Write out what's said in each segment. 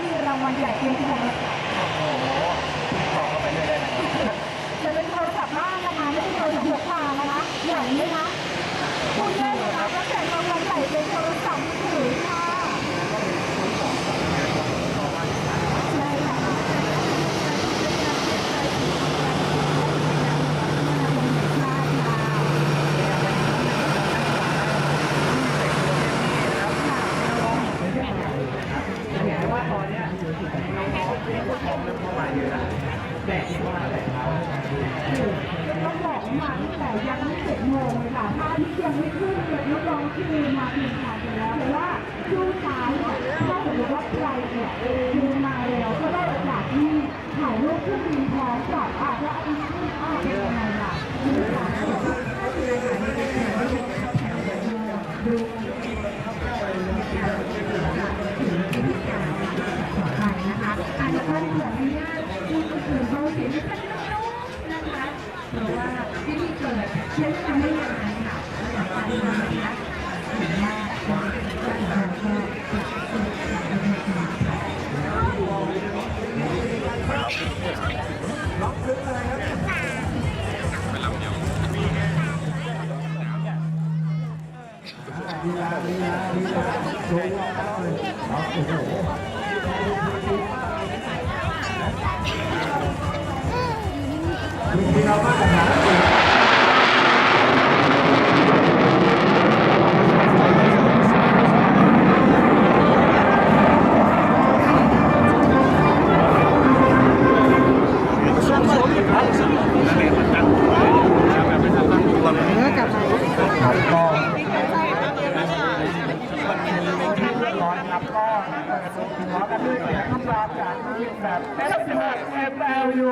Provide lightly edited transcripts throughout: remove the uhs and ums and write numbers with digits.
มีรางวัลใหญ่เตรียมตัว โอ้โหบอกเข้าไปเรื่อยๆนะครับจะเป็นโทรศัพท์บ้านนะคะไม่ใช่โทรศัพท์พกพานะคะใหญ่ไหมคะคุณแม่นะคะก็แจกรางวัลใหญ่เป็นโทรศัพท์มือถือค่ะใช่ค่ะต้องบอกมาตั้งแต่ยังไม่7 โมงเลยค่ะถ้าที่ยังไม่ขึ้นเลยนักร้องคือมาเพียงพอแล้วเพราะว่าช่วงเช้าเนี่ยถ้าสมมติว่าใครเนี่ยคือมาแล้วก็ได้โอกาสที่ถ่ายรูปเครื่องบินพร้อมกับอาจจะอันนี้เป็นยังไงล่ะคือการดูไปนะคะอาจจะต้องขออนุญาตพูดถึงเขาเสียงนิดนึงนะคะเพราะว่าที่นี่เกิดใช้เวลาไม่นานค่ะหลังจากนั้นนะคะถือว่าเราก็ล็อกลึกอะไรครับเรามาตรฐานแบบFLU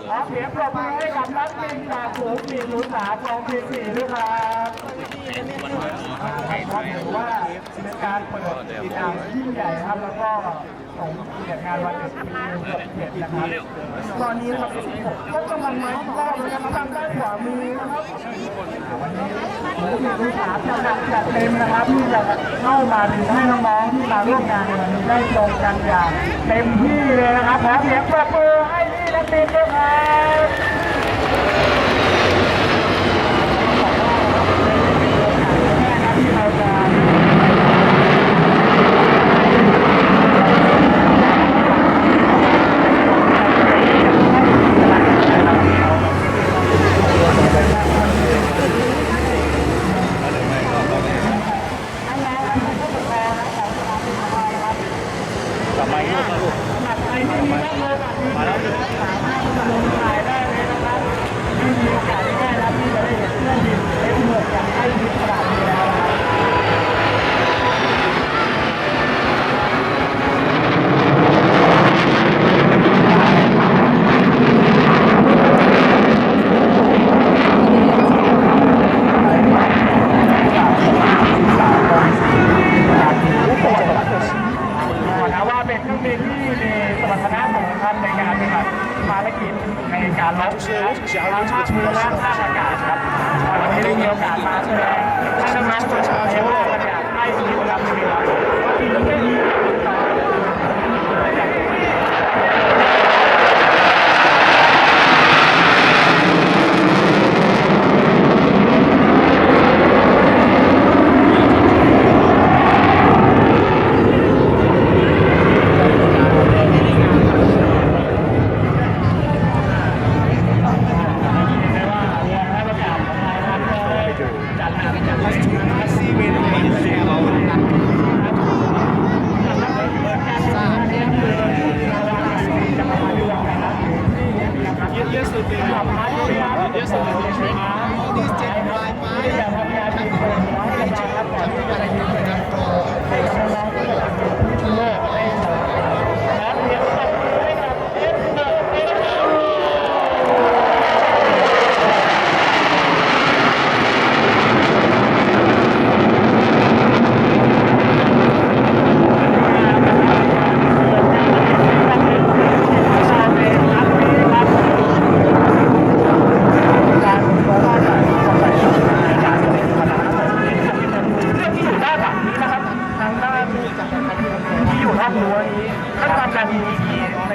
ขอเสียงปรบมือให้กับนักบินจากฝูง403กองบิน4ด้วยครับก็ถือว่าเป็นการเปิดกิจกรรมยิ่งใหญ่ครับแล้วก็ของเกียรติงานวันเด็กปี67นะครับตอนนี้นะครับก็กำลังมาอีกรอบเลยนะครับทางด้านขวามือนะครับวันนี้403จัดเต็มนะครับที่จะเข้ามาดูให้น้องๆที่มาร่วมงานในวันนี้ได้ชมกันอย่างเต็มที่เลยนะครับขอเสียงปรบมือให้พี่นักบินด้วยครับที่เราจะมาแล้วสามารถมาลงถ่ายได้เลยนะครับที่มีโอกาสได้รับที่จะได้เห็นเครื่องบินF-16อย่างใกล้ชิดขนาดนี้แล้วนะครับว่าเป็นเครื่องบินที่มีสมรรถนะสำคัญในการปฏิบัติภารกิจในการรบทั้งภาคพื้นและภาคอากาศครับวันนี้ได้มีโอกาสมาแสดงให้น้องๆได้เห็นว่ากันอย่างใกล้ชิดครับที่เราที่นี่เป็นรั้วนี้ ขั้นตอนการ PVC ใน